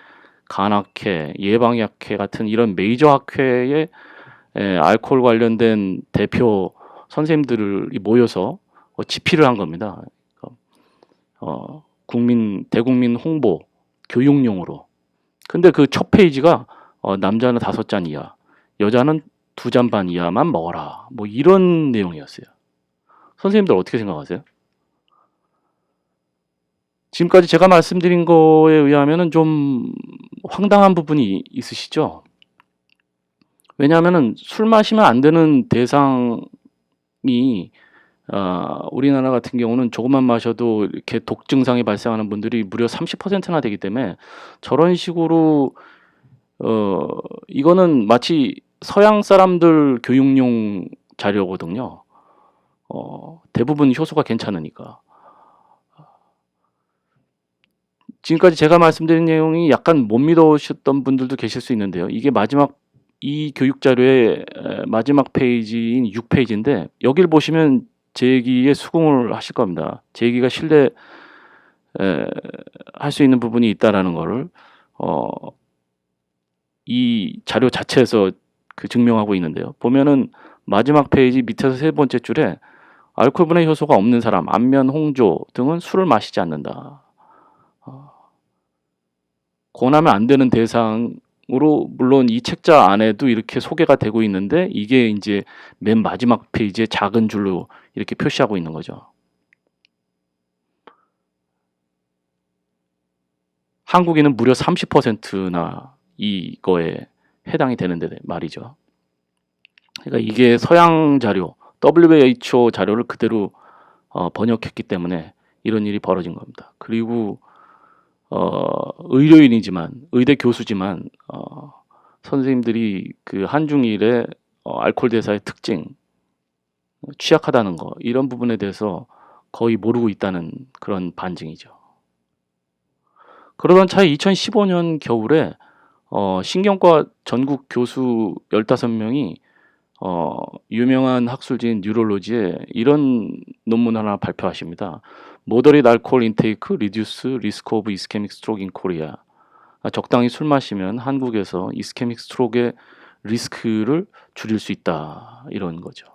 간학회, 예방학회 같은 이런 메이저 학회에 알코올 관련된 대표 선생님들이 모여서 집필을 한 겁니다. 대국민 홍보, 교육용으로. 근데 그 첫 페이지가 남자는 5잔 이하, 여자는 2잔 반 이하만 먹어라. 뭐 이런 내용이었어요. 선생님들 어떻게 생각하세요? 지금까지 제가 말씀드린 거에 의하면은 좀 황당한 부분이 있으시죠? 왜냐하면은 술 마시면 안 되는 대상이 우리나라 같은 경우는 조금만 마셔도 이렇게 독 증상이 발생하는 분들이 무려 30%나 되기 때문에 저런 식으로 이거는 마치 서양 사람들 교육용 자료거든요. 대부분 효소가 괜찮으니까. 지금까지 제가 말씀드린 내용이 약간 못 믿으셨던 분들도 계실 수 있는데요. 이게 이 교육 자료의 마지막 페이지인 6페이지인데 여기를 보시면 제 얘기에 수긍을 하실 겁니다. 제 얘기가 신뢰할 수 있는 부분이 있다라는 거를 이 자료 자체에서 그 증명하고 있는데요. 보면은 마지막 페이지 밑에서 3번째 줄에 알코올 분해 효소가 없는 사람, 안면, 홍조 등은 술을 마시지 않는다. 권하면 안 되는 대상으로 물론 이 책자 안에도 이렇게 소개가 되고 있는데 이게 이제 맨 마지막 페이지에 작은 줄로 이렇게 표시하고 있는 거죠. 한국인은 무려 30%나 이거에 해당이 되는데 말이죠. 그러니까 이게 서양 자료, WHO 자료를 그대로 번역했기 때문에 이런 일이 벌어진 겁니다. 그리고 의료인이지만 의대 교수지만 선생님들이 그 한중일의 알코올 대사의 특징, 취약하다는 거 이런 부분에 대해서 거의 모르고 있다는 그런 반증이죠. 그러던 차에 2015년 겨울에 신경과 전국 교수 15명이 유명한 학술지인 뉴럴로지에 이런 논문 하나 발표하십니다. Moderate alcohol intake reduce risk of ischemic stroke in Korea. 적당히 술 마시면 한국에서 이스케믹 스트로크의 리스크를 줄일 수 있다. 이런 거죠.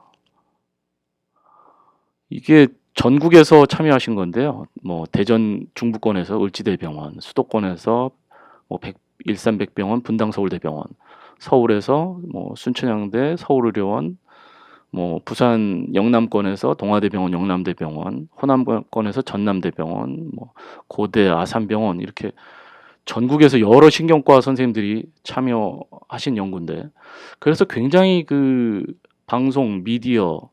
이게 전국에서 참여하신 건데요. 뭐 대전 중부권에서 을지대병원, 수도권에서 뭐 일산백병원, 분당 서울대병원, 서울에서 뭐 순천향대, 서울의료원, 뭐 부산 영남권에서 동아대병원, 영남대병원, 호남권에서 전남대병원, 뭐 고대, 아산병원 이렇게 전국에서 여러 신경과 선생님들이 참여하신 연구인데, 그래서 굉장히 그 방송, 미디어,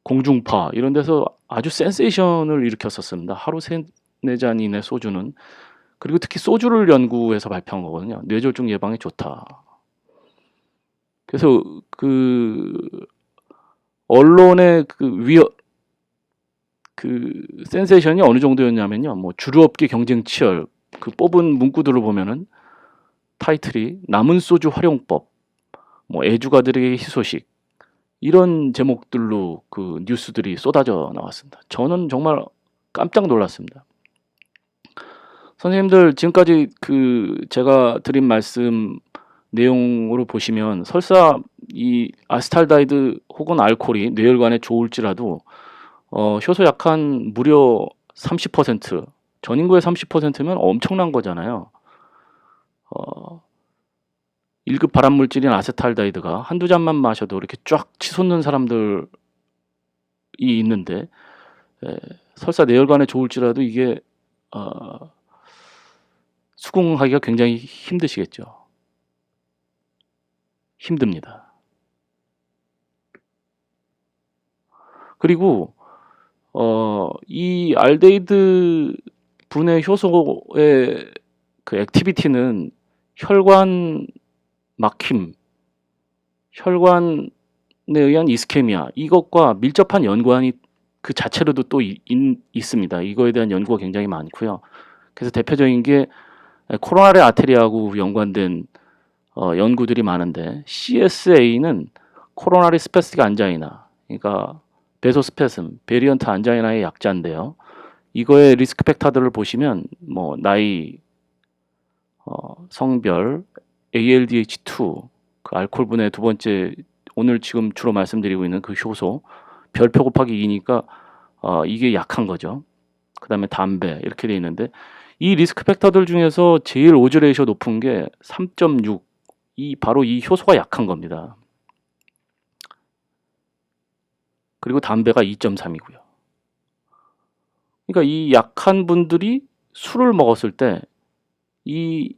공중파 이런 데서 아주 센세이션을 일으켰었습니다. 하루 3-4잔 이내 소주는. 그리고 특히 소주를 연구해서 발표한 거거든요. 뇌졸중 예방에 좋다. 그래서 그 언론의 그 센세이션이 어느 정도였냐면요. 뭐 주류업계 경쟁 치열, 그 뽑은 문구들을 보면은 타이틀이 남은 소주 활용법, 뭐 애주가들에게 희소식, 이런 제목들로 그 뉴스들이 쏟아져 나왔습니다. 저는 정말 깜짝 놀랐습니다. 선생님들 지금까지 그 제가 드린 말씀 내용으로 보시면 설사 이 아세탈데히드 혹은 알코올이 뇌혈관에 좋을지라도 효소 약한 무려 30%, 전 인구의 30%면 엄청난 거잖아요. 1급 발암물질인 아세탈데히드가 한두 잔만 마셔도 이렇게 쫙 치솟는 사람들이 있는데, 설사 뇌혈관에 좋을지라도 이게 수긍하기가 굉장히 힘드시겠죠. 힘듭니다. 그리고 이 알데히드 분해 효소의 그 액티비티는 혈관 막힘, 혈관에 의한 이스케미아, 이것과 밀접한 연관이 그 자체로도 또 있습니다. 이거에 대한 연구가 굉장히 많고요. 그래서 대표적인 게 코로나리 아테리아하고 연관된 연구들이 많은데, CSA는 코로나리 스페스틱 안자이나, 그러니까 베소스페슴, 베리언트 안자이나의 약자인데요. 이거의 리스크 팩터들을 보시면 뭐 나이, 성별, ALDH2, 그 알코올 분해 두 번째, 오늘 지금 주로 말씀드리고 있는 그 효소, 별표 곱하기 2니까 이게 약한 거죠. 그 다음에 담배 이렇게 돼 있는데, 이 리스크 팩터들 중에서 제일 오즈 레이쇼 높은 게 3.6, 바로 이 효소가 약한 겁니다. 그리고 담배가 2.3이고요. 그러니까 이 약한 분들이 술을 먹었을 때 이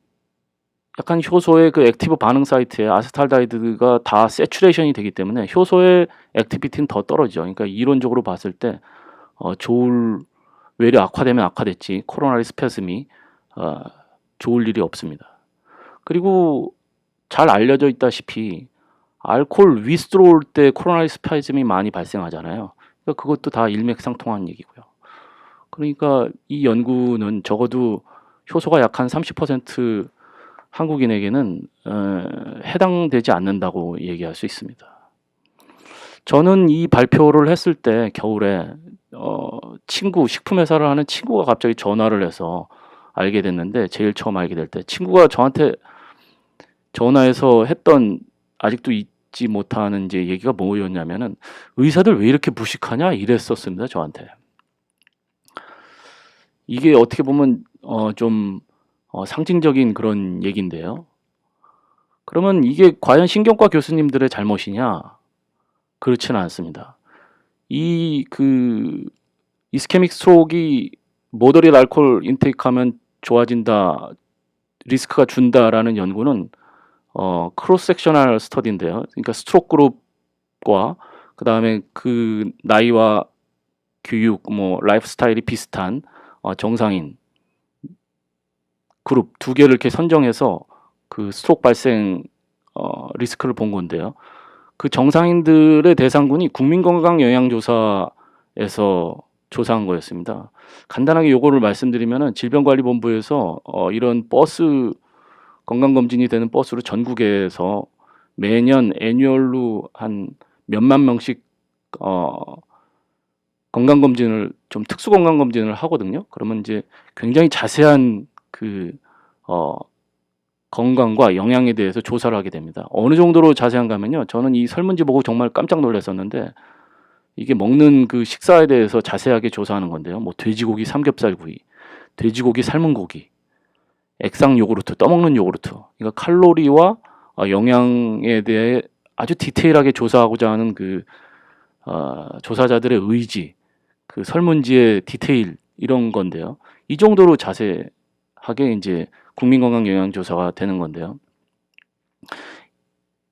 약한 효소의 그 액티브 반응 사이트에 아세탈데히드가 다 세츄레이션이 되기 때문에 효소의 액티비티는 더 떨어지죠. 그러니까 이론적으로 봤을 때 외려 악화되면 악화됐지 코로나리 스페스미 좋을 일이 없습니다. 그리고 잘 알려져 있다시피 알코올 위스드로울 때 코로나리 스파즘이 많이 발생하잖아요. 그러니까 그것도 다 일맥상통한 얘기고요. 그러니까 이 연구는 적어도 효소가 약한 30% 한국인에게는 해당되지 않는다고 얘기할 수 있습니다. 저는 이 발표를 했을 때 겨울에 식품회사를 하는 친구가 갑자기 전화를 해서 알게 됐는데, 제일 처음 알게 될 때 친구가 저한테 전화해서 했던, 아직도 잊지 못하는 이제 얘기가 뭐였냐면은, 의사들 왜 이렇게 무식하냐 이랬었습니다, 저한테. 이게 어떻게 보면 좀 상징적인 그런 얘기인데요. 그러면 이게 과연 신경과 교수님들의 잘못이냐? 그렇지는 않습니다. 이스케믹 스트로크가 모더릿 알코올 인테이크하면 좋아진다, 리스크가 준다라는 연구는 크로스 섹셔널 스터디인데요. 그러니까 스트로크 그룹과 그 다음에 그 나이와 교육, 뭐 라이프 스타일이 비슷한 정상인 그룹 두 개를 이렇게 선정해서 그 스트로크 발생 리스크를 본 건데요. 그 정상인들의 대상군이 국민건강영양조사에서 조사한 거였습니다. 간단하게 요거를 말씀드리면은 질병관리본부에서 이런 버스 건강검진이 되는 버스로 전국에서 매년 애뉴얼로 한 몇만 명씩 건강검진을, 좀 특수 건강검진을 하거든요. 그러면 이제 굉장히 자세한 그 건강과 영양에 대해서 조사를 하게 됩니다. 어느 정도로 자세한가 하면요, 저는 이 설문지 보고 정말 깜짝 놀랐었는데, 이게 먹는 그 식사에 대해서 자세하게 조사하는 건데요. 뭐 돼지고기 삼겹살구이, 돼지고기 삶은 고기, 액상 요구르트, 떠먹는 요구르트, 그러니까 칼로리와 영양에 대해 아주 디테일하게 조사하고자 하는 그 조사자들의 의지, 그 설문지의 디테일 이런 건데요. 이 정도로 자세하게 이제 국민건강영양조사가 되는 건데요.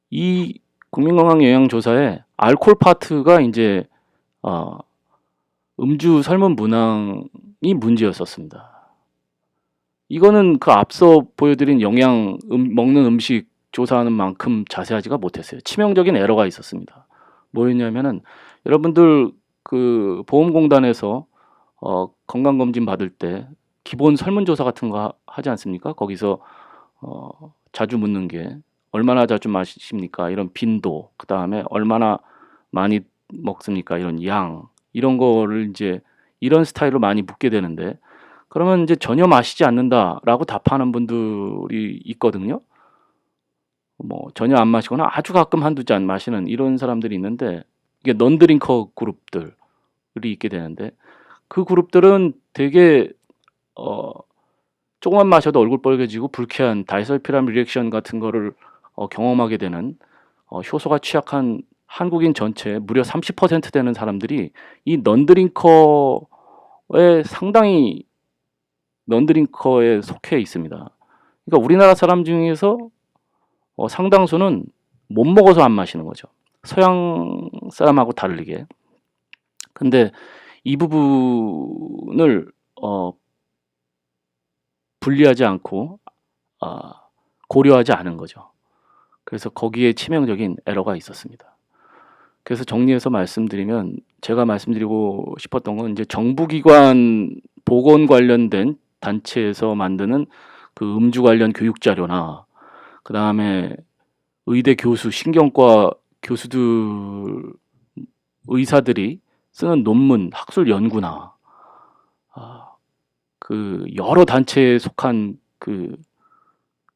이 국민건강영양조사에 알코올 파트가 이제 음주 설문 문항이 문제였었습니다. 이거는 그 앞서 보여드린 먹는 음식 조사하는 만큼 자세하지가 못했어요. 치명적인 에러가 있었습니다. 뭐였냐면은 여러분들 그 보험공단에서 건강검진 받을 때 기본 설문조사 같은 거 하지 않습니까? 거기서 자주 묻는 게 얼마나 자주 마십니까? 이런 빈도, 그 다음에 얼마나 많이 먹습니까? 이런 양, 이런 거를 이제 이런 스타일로 많이 묻게 되는데, 그러면 이제 전혀 마시지 않는다라고 답하는 분들이 있거든요. 뭐 전혀 안 마시거나 아주 가끔 한두 잔 마시는 이런 사람들이 있는데, 이게 넌드링커 그룹들이 있게 되는데, 그 그룹들은 되게 조금만 마셔도 얼굴 빨개지고 불쾌한 다이설피람 리액션 같은 거를 경험하게 되는 효소가 취약한 한국인 전체 무려 30% 되는 사람들이 이 넌드링커에 상당히 넌드링커에 속해 있습니다. 그러니까 우리나라 사람 중에서 상당수는 못 먹어서 안 마시는 거죠. 서양 사람하고 다르게. 근데 이 부분을 분리하지 않고 고려하지 않은 거죠. 그래서 거기에 치명적인 에러가 있었습니다. 그래서 정리해서 말씀드리면, 제가 말씀드리고 싶었던 건 이제 정부기관 보건 관련된 단체에서 만드는 그 음주 관련 교육 자료나, 그 다음에 의대 교수, 신경과 교수들, 의사들이 쓰는 논문, 학술 연구나, 그 여러 단체에 속한 그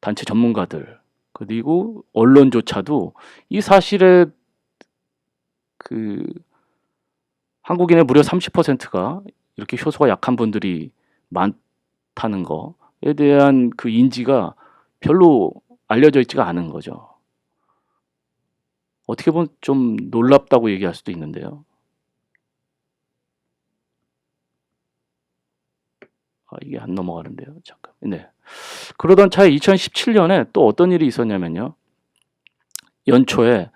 단체 전문가들, 그리고 언론조차도 이 사실에 그 한국인의 무려 30%가 이렇게 효소가 약한 분들이 많다는 거에 대한 그 인지가 별로 알려져 있지가 않은 거죠. 어떻게 보면 좀 놀랍다고 얘기할 수도 있는데요. 이게 안 넘어가는데요. 잠깐. 네. 그러던 차에 2017년에 또 어떤 일이 있었냐면요. 연초에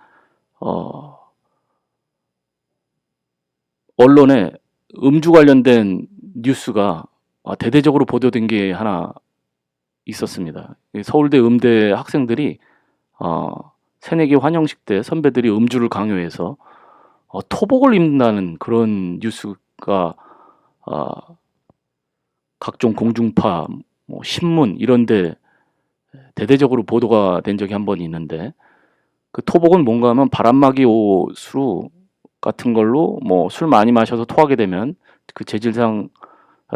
언론에 음주 관련된 뉴스가 대대적으로 보도된 게 하나 있었습니다. 서울대 음대 학생들이 새내기 환영식 때 선배들이 음주를 강요해서 토복을 입는다는 그런 뉴스가 각종 공중파, 뭐 신문 이런데 대대적으로 보도가 된 적이 한 번 있는데, 그 토복은 뭔가 하면 바람막이 옷으로 같은 걸로 뭐 술 많이 마셔서 토하게 되면 그 재질상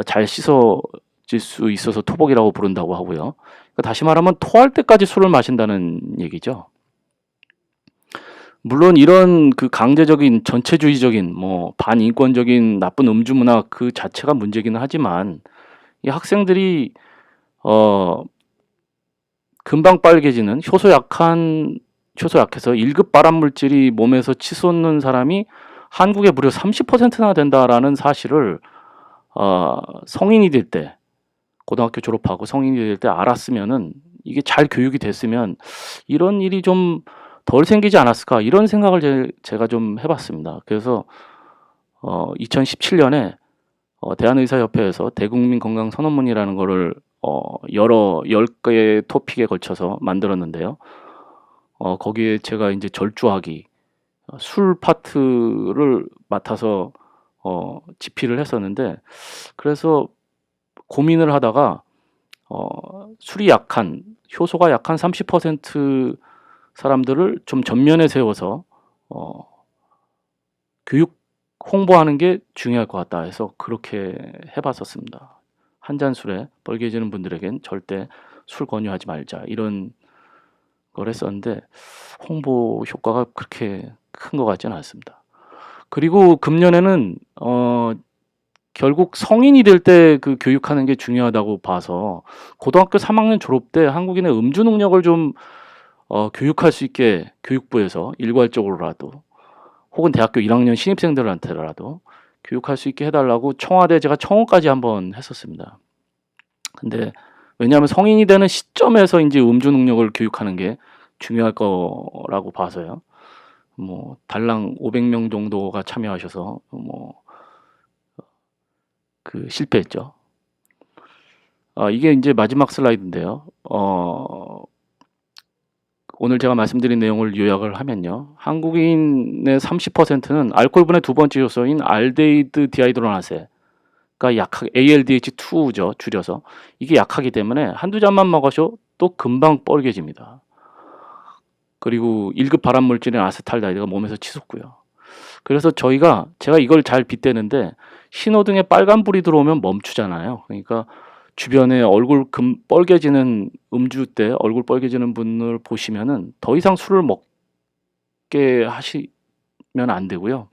잘 씻어질 수 있어서 토복이라고 부른다고 하고요. 그러니까 다시 말하면 토할 때까지 술을 마신다는 얘기죠. 물론 이런 그 강제적인 전체주의적인 뭐 반인권적인 나쁜 음주 문화 그 자체가 문제기는 하지만, 이 학생들이 금방 빨개지는 효소 약해서 1급 발암 물질이 몸에서 치솟는 사람이 한국에 무려 30%나 된다라는 사실을 성인이 될 때, 고등학교 졸업하고 성인이 될 때 알았으면은, 이게 잘 교육이 됐으면 이런 일이 좀 덜 생기지 않았을까, 이런 생각을 제가 좀 해봤습니다. 그래서 2017년에 대한의사협회에서 대국민 건강 선언문이라는 거를 여러 10개의 토픽에 걸쳐서 만들었는데요. 거기에 제가 이제 절주하기, 술 파트를 맡아서 집필을 했었는데, 그래서 고민을 하다가 술이 약한, 효소가 약한 30% 사람들을 좀 전면에 세워서 교육 홍보하는 게 중요할 것 같다 해서 그렇게 해봤었습니다. 한 잔 술에 빨개지는 분들에겐 절대 술 권유하지 말자, 이런 걸 했었는데 홍보 효과가 그렇게 큰 것 같지는 않습니다. 그리고 금년에는 결국 성인이 될 때 그 교육하는 게 중요하다고 봐서 고등학교 3학년 졸업 때 한국인의 음주 능력을 좀 교육할 수 있게 교육부에서 일괄적으로라도 혹은 대학교 1학년 신입생들한테라도 교육할 수 있게 해달라고 청와대 제가 청원까지 한번 했었습니다. 근데 왜냐하면 성인이 되는 시점에서 이제 음주 능력을 교육하는 게 중요할 거라고 봐서요. 뭐 달랑 500명 정도가 참여하셔서 뭐 그 실패했죠. 이게 이제 마지막 슬라이드인데요. 오늘 제가 말씀드린 내용을 요약을 하면요. 한국인의 30%는 알코올분의 두 번째 요소인 알데히드 디하이드로나세가 약하게 ALDH2죠. 줄여서. 이게 약하기 때문에 한두 잔만 먹어도 또 금방 뻘개집니다. 그리고 1급 발암물질인 아세탈데히드가 몸에서 치솟고요. 그래서 제가 이걸 잘 빗대는데 신호등에 빨간불이 들어오면 멈추잖아요. 그러니까 주변에 얼굴 뻘개지는 음주 때 얼굴 뻘개지는 분을 보시면은 더 이상 술을 먹게 하시면 안 되고요.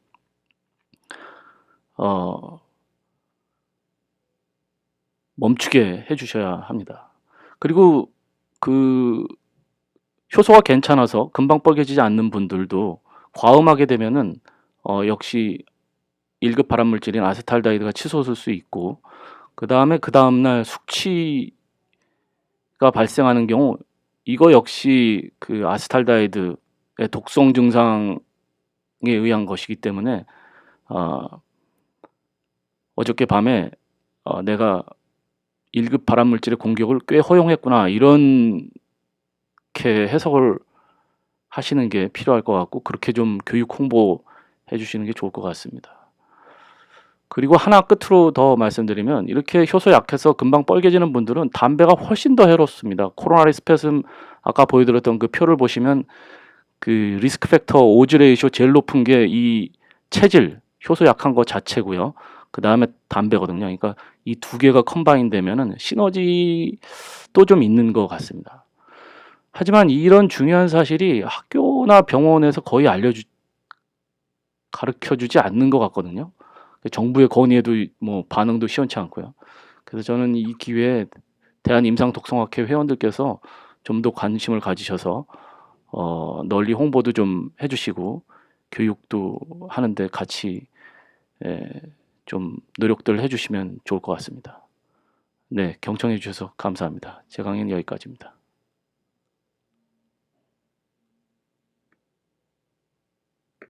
멈추게 해주셔야 합니다. 그리고 그 효소가 괜찮아서 금방 뻘개지지 않는 분들도 과음하게 되면은 역시 1급 발암물질인 아세탈데히드가 치솟을 수 있고 그 다음날 숙취가 발생하는 경우 이거 역시 그 아세탈데히드의 독성 증상에 의한 것이기 때문에 어저께 밤에 내가 1급 발암물질의 공격을 꽤 허용했구나 이렇게 해석을 하시는 게 필요할 것 같고 그렇게 좀 교육 홍보해 주시는 게 좋을 것 같습니다. 그리고 하나 끝으로 더 말씀드리면 이렇게 효소 약해서 금방 뻘개지는 분들은 담배가 훨씬 더 해롭습니다. 코로나리 스페즘 아까 보여드렸던 그 표를 보시면 그 리스크 팩터 오즈 레이쇼 제일 높은 게 이 체질, 효소 약한 거 자체고요. 그 다음에 담배거든요. 그러니까 이 두 개가 컴바인 되면은 시너지도 좀 있는 것 같습니다. 하지만 이런 중요한 사실이 학교나 병원에서 거의 가르쳐주지 않는 것 같거든요. 정부의 건의에도 뭐 반응도 시원치 않고요. 그래서 저는 이 기회에 대한임상독성학회 회원들께서 좀 더 관심을 가지셔서 널리 홍보도 좀 해주시고 교육도 하는데 같이 좀 노력들 해주시면 좋을 것 같습니다. 네, 경청해 주셔서 감사합니다. 제 강의는 여기까지입니다.